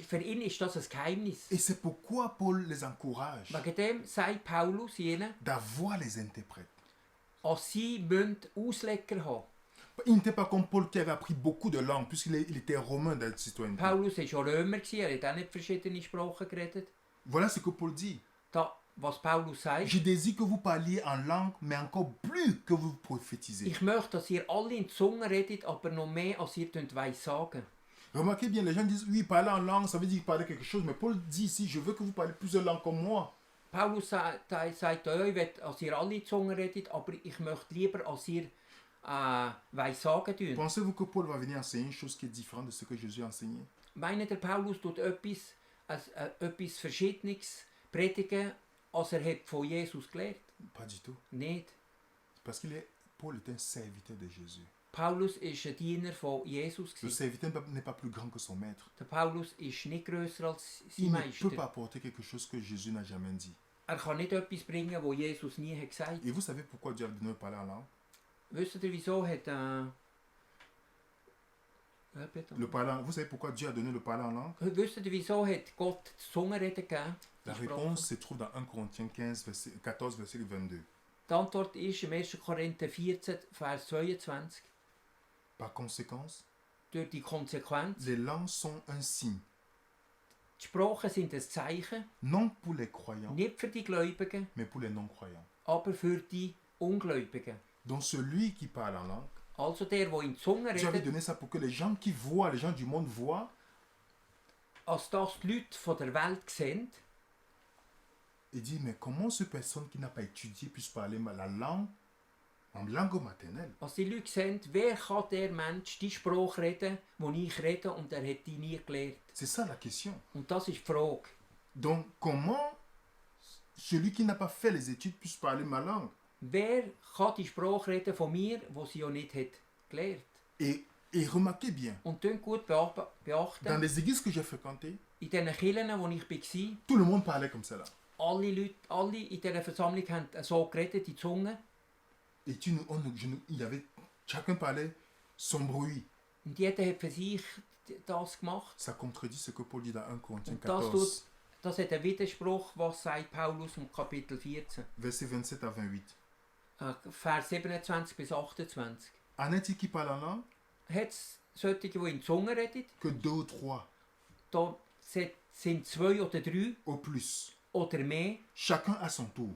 für ihn ist das ein Geheimnis. Et c'est pourquoi Paul les encourage Wegen dem sagt Paulus ihnen, d'avoir les interprètes. dass sie Ausleger haben. Il n'était pas comme Paul qui avait appris beaucoup de langues, il était romain de citoyenneté. Paulus war schon Römer, er hat auch nicht verschiedene Sprachen geredet. Voilà ce que Paul dit. Was Paulus sagt, Je désire que vous parliez en langue, mais encore plus que vous prophétisez. ich möchte, dass ihr alle in Zungen redet, aber noch mehr, als ihr sagen. Remarquez bien, les gens disent, oui, parler en langue, ça veut dire parler quelque chose, mais Paul dit ici, je veux que vous parliez plusieurs langues comme moi. Paulus sagt euch, ich will, dass ihr alle in Zungen redet, aber ich möchte lieber, als ihr sagen tun. Pensez-vous que Paul va venir enseigner une chose qui est différente de ce que Jésus a enseigné? Meint der Paulus tut etwas Verschiedenes predigen, als er hat von Jesus gelehrt? Pas du tout. Nicht. Parce que Paul est un serviteur de Jésus. Paulus ist ein Diener von Jesus. Le serviteur n'est pas plus grand que son maître. Der Paulus ist nicht grösser als sein Il ne Meister. peut pas apporter quelque chose que Jésus n'a jamais dit. Er kann nicht etwas bringen, was Jesus nie hat gesagt. Et vous savez pourquoi Dieu a donné de parler en langue? Wisst ihr, wieso hat Vous savez pourquoi Dieu a donné le parler en langue? wisst ihr, wieso hat Gott das Zungenreden gegeben? La réponse se trouve dans 1 Corinthiens 14, verset 22. Die Antwort ist im 1. Korinther 14, Vers 22. Par conséquent, Durch die Konsequenz. les langues sont un signe, Die Sprachen sind ein Zeichen, non pour les croyants, nicht für die Gläubigen, mais pour les non-croyants. aber für die Ungläubigen. Donc celui qui parle en langue, Also der in Zungen Dieu avait redet, donné ça pour que les gens qui voient, les gens du monde voient, als das die Leute von der Welt sehen, et disent, mais comment cette personne qui n'a pas étudié puisse parler la langue en langue maternelle? als die Leute sehen, wer kann der Mensch die Sprache reden, die ich rede und er hat die nie gelernt. C'est ça la question. Und das ist die Frage. Donc comment celui qui n'a pas fait les études puisse parler ma langue? Wer kann die Sprache reden von mir, die sie ja nicht hat gelernt? Et remarquez bien, Und dann gut dans beachten, les églises que j'ai fréquentées, in diesen Kirchen, wo ich war, tout le monde parlait comme ça là. alle Leute, alle in dieser Versammlung haben so geredet, die Zunge. Et il y avait, chacun parlait son bruit. Und jeder hat für sich das gemacht. Ça contredit ce que Paul dit dans 1 Corinthiens Und das 14, das hat einen Widerspruch, was sagt Paulus im Kapitel 14, verset 27 à 28. Vers 27 bis 28. En est-il qui parle en langue? Hat es solche, die in Zunge reden? Que 2 ou 3 Da sind 2 oder 3 au plus. oder mehr. Chacun à son tour.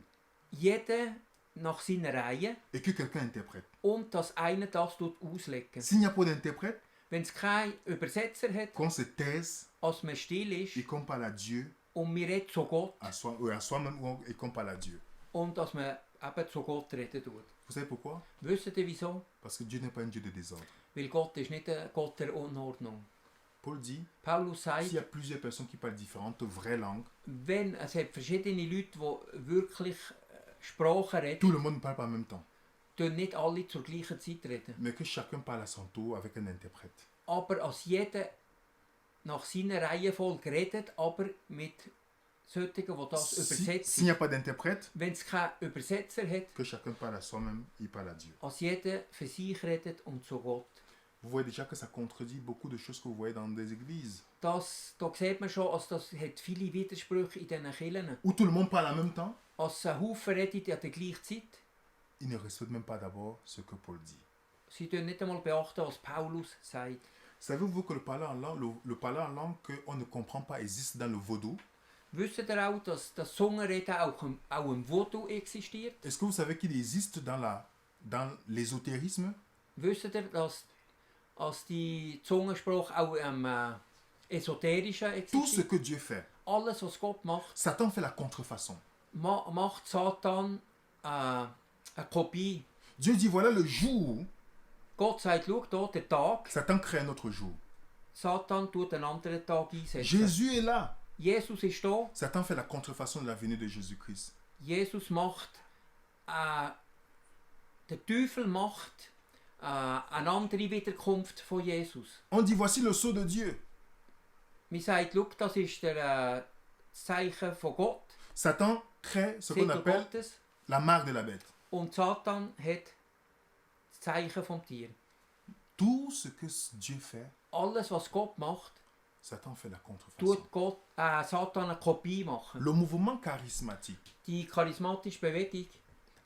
Jeder nach seiner Reihe. Et que quelqu'un interprète. Und dass einer das auslegen. S'il n'y a pas d'interprète, Wenn es keinen Übersetzer hat, qu'on se taise als man still ist et qu'on parle à Dieu, und wir reden zu Gott à soi-même et qu'on parle à Dieu. und dass man eben zu Gott reden tut. Vous savez pourquoi? Wisst ihr wieso? Parce que Dieu n'est pas un Dieu de désordre. Weil Gott ist nicht ein Gott der Unordnung. Paul dit, Paulus s'il sagt, y a plusieurs personnes qui parlent différentes vraies langues, wenn es hat verschiedene Leute, die wirklich Sprachen reden, tout le monde ne parle pas en même temps, tun nicht alle zur gleichen Zeit reden. mais que chacun parle à son tour avec un interprète. Aber als jeder nach seiner Reihenfolge redet, aber mit solchen, die das übersetzen. S'il n'y a pas d'interprète, Wenn es keinen Übersetzer hat, que chacun parle à soi-même, il parle à Dieu. als jeder für sich redet und zu Gott. Vous voyez déjà que ça contredit beaucoup de choses que vous voyez dans des églises. Da sieht man schon, dass das hat viele Widersprüche in diesen Kirchen. Où tout le monde parle en même temps, Als ein Haufen redet an der gleichen Zeit, ils ne respectent même pas d'abord ce que Paul dit. sie tun nicht einmal beachten, was Paulus sagt. Savez-vous que le parler en langue, le parler en langue qu'on ne comprend pas existe dans le vaudou? Wisst ihr auch, dass das Zungenreden auch im Voodoo existiert? Est-ce que vous savez qu'il existe dans l'ésotérisme? Wisst ihr, dass die Zungensprache auch im Esoterischen Tout ce existiert? que Dieu fait, Alles, was Gott macht, Satan fait la contrefaçon. macht Satan eine Kopie. Dieu dit, voilà le jour Gott sagt, schau hier, der Tag, Satan crée un autre jour. Satan tut einen anderen Tag einsetzen. Jésus est là. Jesus ist da, Satan fait la contrefaçon de la venue de Jésus-Christ. Jesus macht, der Teufel macht eine andere Wiederkunft von Jesus. On dit, voici le sceau de Dieu. Man sagt, schau, das ist das Zeichen von Gott, Satan crée ce qu'on Siegel appelle Gottes, la marque de la bête. und Satan hat das Zeichen vom Tier. Tout ce que Dieu fait, Alles, was Gott macht, Satan fait la contrefaçon. tut Satan eine Kopie machen. Le mouvement charismatique Die charismatische Bewegung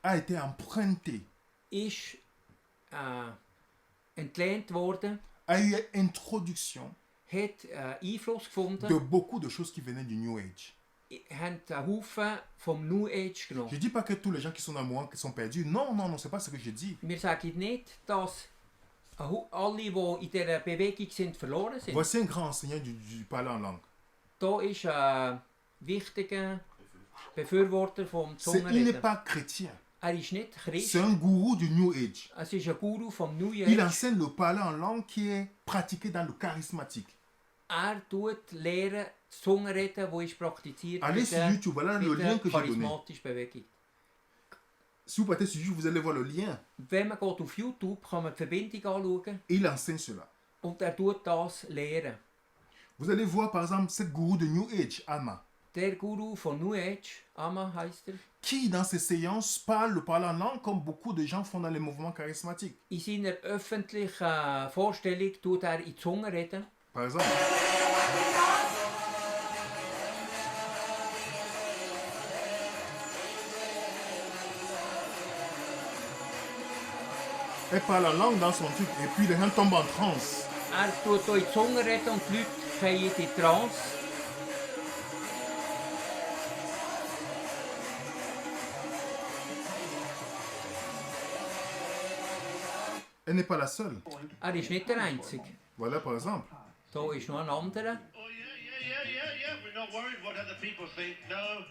a été emprunté, ist entlehnt worden, a eu introduction hat Einfluss gefunden, de beaucoup de choses qui venaient du New Age. haben einen Haufen vom New Age Je genommen. ne dis pas que tous les gens qui sont dans moi qui sont perdus. Non, non, non, c'est pas ce que je dis. Wir sagen nicht, dass alle, die in dieser Bewegung sind, verloren sind. Voici un grand enseignant du parler en langue. Da ist ein wichtiger Befürworter vom Il n'est Zungenreden. pas chrétien. Er ist nicht Christ, C'est un gourou du New Age. es ist ein Guru vom New Il Age. enseigne le parler en langue qui est pratiqué dans le charismatique. Er tut lehren, das Zungenreden, das ist praktiziert Allez sur YouTube, voilà le in lien der que j'ai donné. charismatischen Bewegung. Si vous partez sur YouTube, vous allez voir le lien. Wenn man geht auf YouTube, kann man die Verbindung anschauen Et il enseigne cela. und er tut das lehren. Vous allez voir par exemple ce gourou de New Age, Ama, Der Guru von New Age, Ama heisst er, qui dans ses séances parle le parler en langue comme beaucoup de gens font dans les mouvements charismatiques. in seiner öffentlichen Vorstellung tut er in die Zunge reden. Par exemple, elle parle en langue dans son truc et puis les gens tombent en transe. Er tut hier in die Zunge reden und die Leute fallen in die Trance. Elle n'est pas la seule. Er ist nicht der Einzige. Voilà par exemple. Da ist noch ein anderer. Oh, yeah. We're not worried what other people think. No.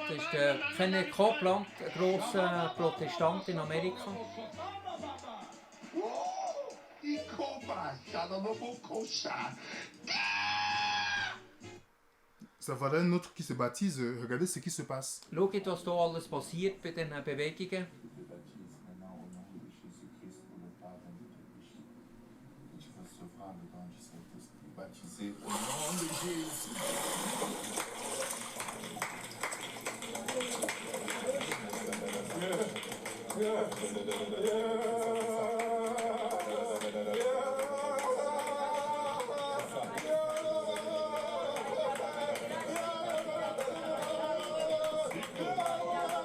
Das ist der Kenneth Copeland, ein grosser Protestant in Amerika. Ça voilà un autre qui se baptise. Regardez ce qui se passe. Schaut, was hier alles passiert bei diesen Bewegungen.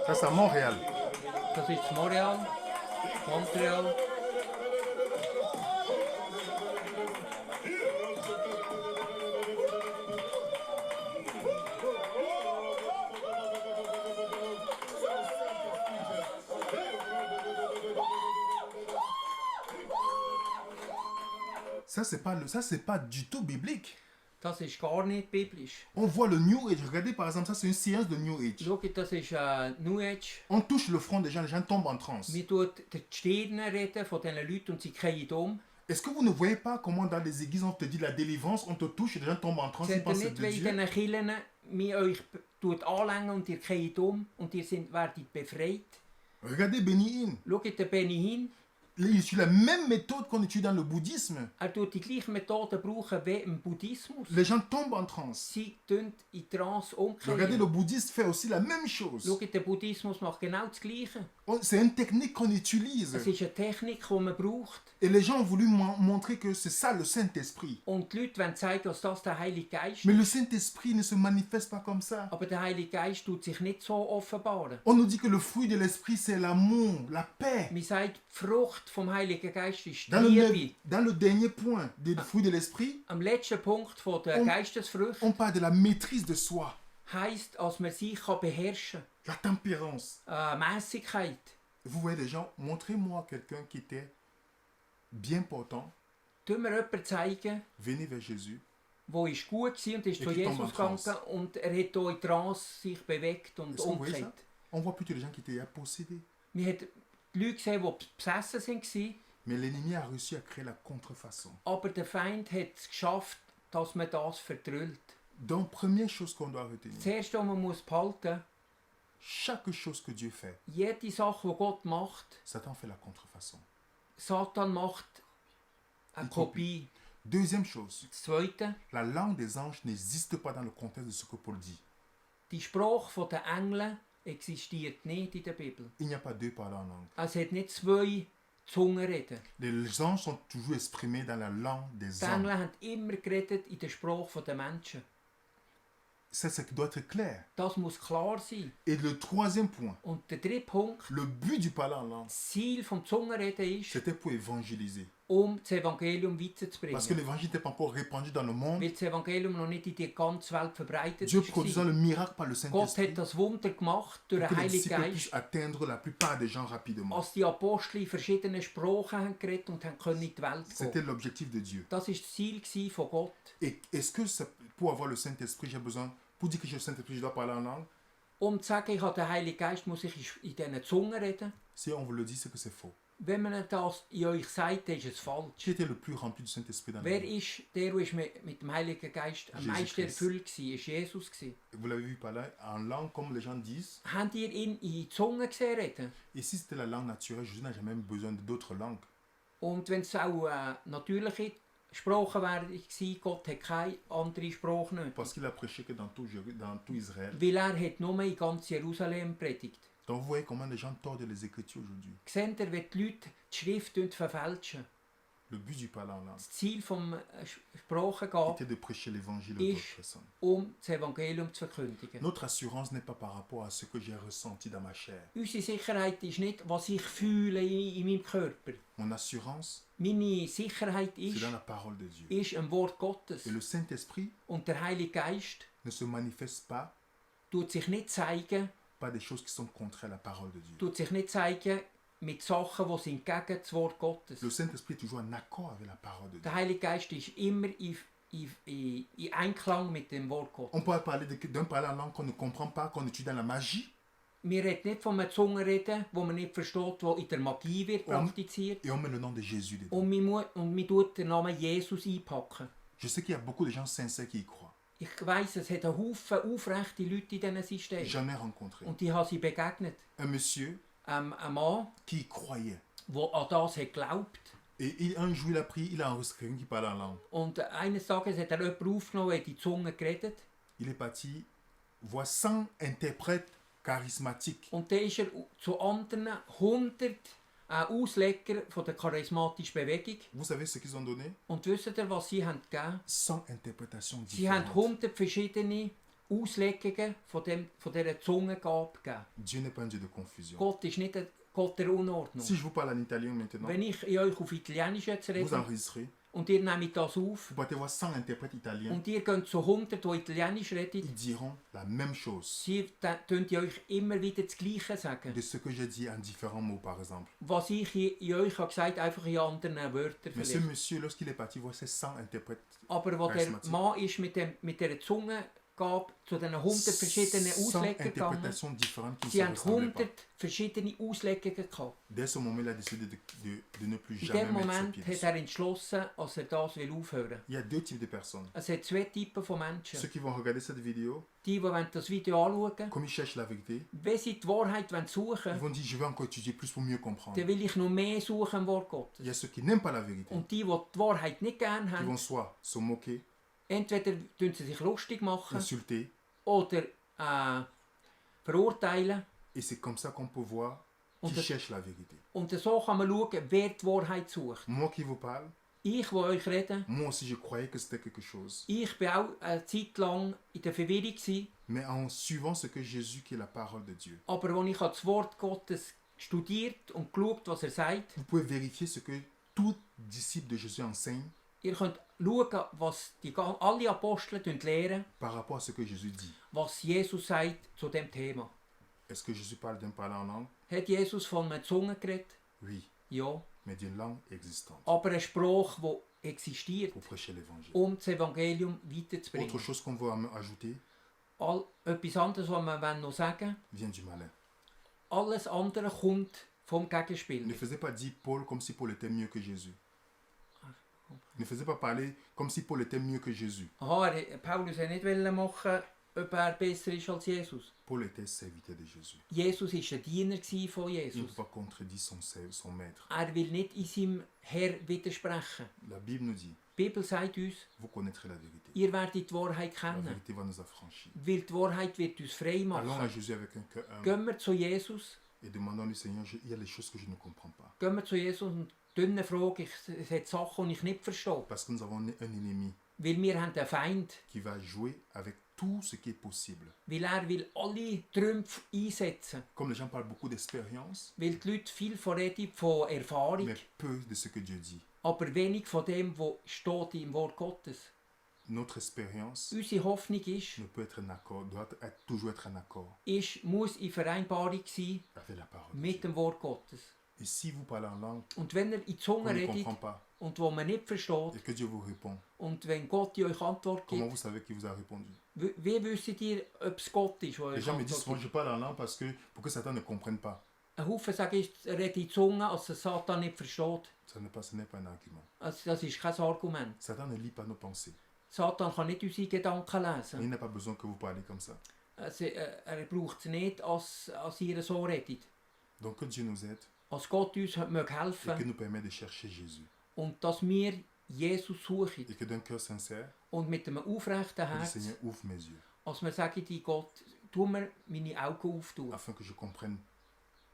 Ça, c'est à Montréal. Das ist Montreal. Montreal. Ça, c'est pas du tout biblique. Das ist gar nicht biblisch. On voit le New Age. Regardez par exemple, ça c'est une séance de New Age. Schaut, das ist New Age. On touche le front des gens tombent en transe. Wir tun die Stirne reden von diesen Leuten und sie fallen um. Est-ce que vous ne voyez pas comment dans les églises on te dit la délivrance, on te touche et les gens tombent en transe, ils Seht ihr pensent que nicht, c'est wie de in Dieu? diesen Kirchen wir euch anlängen und ihr fallt um und ihr werdet befreit? Regardez Benny Hinn. Schaut den Benny Hinn. Il utilise la même méthode qu'on utilise dans le bouddhisme. Er tut die gleiche Methode brauchen wie im Buddhismus. Les gens tombent en transe. Sie tun in Trance Regardez, umkehren. le bouddhiste fait aussi la même chose. Schaut, der Buddhismus macht genau das Gleiche. C'est une technique qu'on utilise. Es ist eine Technik, die man braucht. Et les gens ont voulu montrer que c'est ça le Saint-Esprit. Und die Leute wollen zeigen, dass das der Heilige Geist Mais ist. le Saint-Esprit ne se manifeste pas comme ça. Aber der Heilige Geist tut sich nicht so offenbaren. On nous dit que le fruit de l'Esprit, c'est l'amour, la paix. Man sagt, die Frucht vom Heiligen Geist ist die Dans Liebe. le dernier point des fruits de l'Esprit, Am letzten Punkt von der Und- Geistesfrucht on parle de la maîtrise de soi, heisst, dass man sich beherrschen la tempérance. kann. Mässigkeit. Vous voyez les gens, montrez-moi quelqu'un qui était bien portant, Tun wir jemanden zeigen, venez vers Jésus. der ist gut war und ist zu qui tombe Jesus en trance. gegangen und er hat hier in Trance sich bewegt und Est-ce que vous voyez ça? umgekehrt. On voit plutôt les gens qui étaient possédés. Man hat die Leute gesehen, die besessen waren, Mais l'ennemi a réussi à créer la contrefaçon. aber der Feind hat es geschafft, dass man das verdrüllt. Donc, première chose qu'on doit retenir, Das Erste, was man muss behalten, chaque chose que Dieu fait, jede Sache, die Gott macht, Satan fait la contrefaçon. Satan macht eine Eine Kopie. Kopie. Deuxième chose, Das Zweite, la langue des anges n'existe pas dans le contexte de ce que Paul dit. die Sprache der Engel existiert nicht in der Bibel. Il n'y a pas deux parlants en langue. Es hat nicht zwei Zungenreden. Les anges sont toujours exprimés dans la langue des Die Engel hommes. haben immer geredet in der Sprache der Menschen. Ça, ça doit être clair. Das muss klar sein. Et le troisième point, Und der dritte Punkt, le but du parler en langue, das Ziel vom Zungenreden ist, c'était pour évangéliser. das Evangelium Parce que weiterzubringen. l'évangile n'était pas encore répandu dans le monde. Weil das Evangelium noch nicht in die ganze Welt verbreitet Dieu ist. produisant le miracle par le Gott Saint-Esprit hat das Wunder gemacht durch pour den que les Heiligen disciples Geist, puissent atteindre la plupart des gens rapidement. als die Apostel in verschiedenen Sprachen haben geredet und haben können in die Welt C'était gehen. l'objectif de Dieu. Das war das Ziel gewesen von Gott. Et est-ce que pour avoir le Saint-Esprit, j'ai besoin, pour dire que j'ai le Saint-Esprit, je dois parler en langue? Zu sagen, ich habe den Heiligen Geist, muss ich in diesen Zungen reden. Si on vous le dit, c'est que c'est faux. Wenn man das in euch sagt, dann ist es falsch. Qui était le plus rempli du Saint-Esprit dans le Wer monde? ist der mit dem Heiligen Geist am Jesus meisten Christ. erfüllt war? Ist Jesus gewesen. Vous l'avez vu par là, en langue, comme les gens disent. Habt ihr ihn in die Zunge gesehen reden? Et si c'était la langue naturelle, Jésus n'a jamais besoin d'autres langues. Und wenn es auch natürliche Sprache wäre gewesen, Gott hat keine andere Sprache nicht. Parce qu'il a prêché que dans tout Israël. Weil hat nur in ganz Jerusalem predigt. Donc vous voyez comment les gens tordent les Écritures aujourd'hui. Seht ihr, wie die Leute die Schrift verfälschen? Le but du parler en langue Das Ziel vom Sprachengabe était de prêcher l'évangile aux Ich- autres personnes. das Evangelium zu verkündigen. Notre assurance n'est pas par rapport à ce que j'ai ressenti dans ma chair. Unsere Sicherheit ist nicht, was ich fühle in meinem Körper. Mon assurance, Meine Sicherheit c'est ist dans la parole de Dieu. ist ein Wort Gottes. Et le Saint-Esprit Und der Heilige Geist ne se manifeste pas tut sich nicht zeigen, par des choses qui sont contraires à la parole de Dieu. tut sich nicht zeigen mit Sachen, die sind gegen das Wort Gottes. Le Saint-Esprit est toujours en accord avec la parole de Dieu. Der Heilige Geist ist immer in Einklang mit dem Wort Gottes. On peut parler d'un parler en langue qu'on ne comprend pas, qu'on étudie dans la magie. Wir reden nicht von einer Zunge reden, wo man nicht versteht, die in der Magie wird praktiziert. Et on met le nom de Jésus dedans. Und man tut den Namen Jesus einpacken. Je sais qu'il y a beaucoup de gens sincères qui y croient. Ich weiss, es hat einen Haufen aufrechte Leute in diesen Systemen. J'en ai rencontré. Und die haben sie begegnet. Un monsieur Ein Mann, qui y croyait. der an das hat geglaubt. Et un jour, il a pris, il a enregistré quelqu'un qui parlait en langue. Und eines Tages hat jemanden aufgenommen, der die Zunge geredet. Il est parti voir 100 interprètes charismatiques. Und dann ist er zu anderen 100 Ausleger von der charismatischen Bewegung. Vous savez ce qu'ils ont donné? Und wisst ihr, was sie haben gegeben? 100 interprétations Sie haben différentes. 100 verschiedene Auslegungen von dieser Zungengabe gegeben. Dieu n'est pas un Dieu de confusion. Gott ist nicht ein Gott der Unordnung. Si je vous parle en italien maintenant, Wenn ich in euch auf Italienisch jetzt vous rede enregistrez, und ihr nehmt das auf vous partez voir 100 interprètes italiens, und ihr geht zu 100, die Italienisch reden, ils diront la même chose sie tun euch immer wieder das Gleiche sagen. de ce que j'ai dit en différents mots, par exemple. Was ich in euch habe gesagt, einfach in anderen Wörtern Mais ce vielleicht. monsieur, lorsqu'il est parti voir ces 100 interprètes, Aber wo der charismatique. Mann ist mit dieser Zungengabe zu diesen 100 verschiedenen 100 Auslegern gegangen, interprétations différentes qui ne sie se haben ressemblaient pas. 100 verschiedene Auslegungen gehabt. Dès ce moment, il a décidé de ne plus In jamais dem mettre ses Moment pieds hat dessus. er entschlossen, dass er das aufhören will. Il y a deux types de personnes. Es hat zwei Typen von Menschen. Ceux qui vont regarder cette vidéo, Die das Video anschauen, comme ils cherchent la vérité, wenn sie die Wahrheit suchen ils wollen, vont dire je vais encore étudier plus pour mieux comprendre. dann will ich noch mehr suchen im Wort Il y a Gottes. ceux qui n'aiment pas la vérité, Und die die Wahrheit nicht gerne qui haben, vont soit se moquer, entweder tun sie sich lustig machen insulter, oder verurteilen. et c'est comme ça qu'on peut voir qui Und das- cherche la vérité. Und so kann man schauen, wer die Wahrheit sucht. Moi qui vous parle, Ich, der euch rede, moi aussi je croyais que c'était quelque chose. ich bin auch eine Zeit lang in der Verwirrung gewesen, Mais en suivant ce que Jésus, qui est la parole de Dieu, aber als ich das Wort Gottes studiert und geschaut, was er sagt, vous pouvez vérifier ce que tout disciple de Jésus enseigne ihr könnt schauen, was alle Apostel lehren, par rapport à ce que Jésus dit. was Jesus sagt zu dem Thema. Est-ce que Jésus parle d'un parler en langue? Hat Jesus von einer Zunge geredet? Oui, Ja. mais d'une langue existante Aber eine Sprache, die existiert, pour prêcher l'évangile. das Evangelium weiterzubringen. Autre chose qu'on veut ajouter Etwas anderes, was wir noch sagen vient du malin. alles andere kommt vom Ne Gegenspieler. faisait pas dire Paul comme si Paul était mieux que Jésus. Ne faisait pas parler comme si Paul était mieux que Jésus. Aha, Paulus wollte nicht machen, ob er besser ist als Jesus. Paul était serviteur de Jésus. Jesus war ein Diener von Il ne Jesus. peut pas contredire son maître. Er will nicht in seinem Herr widersprechen. La Bible nous dit, Die Bibel sagt uns, vous connaîtrez la vérité. ihr werdet die Wahrheit La kennen, vérité va nous affranchir. weil die Wahrheit wird uns frei Allons à machen. Jésus avec un cœur humble Gehen wir zu Jesus, et demandons-lui, Seigneur, il y a des choses que je ne comprends pas. gehen wir zu Jesus und dünne Frage, es hat Sachen, die ich nicht verstehe. Parce que nous avons un ennemi Weil wir haben einen Feind, qui va jouer avec tout ce qui est possible. weil er will alle Trümpfe einsetzen. Comme les gens parlent beaucoup d'expérience, Weil die Leute viel reden von Erfahrung, mais peu de ce que Dieu dit. aber wenig von dem, was steht im Wort Gottes. Notre expérience Unsere Hoffnung ist, ne peut être en accord, toujours être en accord muss in Vereinbarung sein avec la parole de mit Dieu. dem Wort Gottes. Et si vous parlez en langue Und wenn ihr in die Zunge qu'on ne redet comprend pas und wo man nicht versteht, et que Dieu vous répond, und wenn Gott euch Antwort comment gibt, vous savez qu'il vous a répondu? wie wisst ihr, ob es Gott ist, der Les euch gens me disent Antwort souvent, gibt? je parle en langue parce que, pour que Satan ne comprenne pas. Ein Haufen sagen, ich rede in die Zunge, als der Satan nicht versteht. Ce n'est pas un argument. Also das ist kein Argument. Satan ne lit pas nos pensées. Satan kann nicht unsere Gedanken lesen. Il n'a pas besoin que vous parliez comme ça. Also, er braucht es nicht, als ihr so redet. Donc que Dieu nous aide Als Gott uns et helfen que nous permet de chercher Jésus. und dass wir Jesus suchen Et que d'un cœur sincère, und mit einem aufrechten que le Herz, Seigneur ouvre mes yeux als wir sagen, die Gott, tu mir meine Augen auftun, afin que je comprenne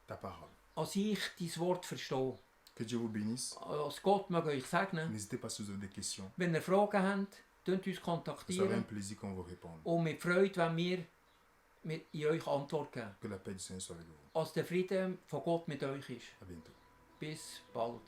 ta parole. als ich dein Wort verstehe. Que Dieu vous bénisse. Als Gott mag euch segnen. N'hésitez pas si vous avez des questions. Wenn ihr Fragen habt, könnt uns Ce sera un kontaktieren plaisir qu'on vous réponde. und mit Freude, wenn wir in euch Antwort geben. Que la paix du Seigneur soit avec vous. Als der Friede von Gott mit euch ist. À bientôt. Bis bald.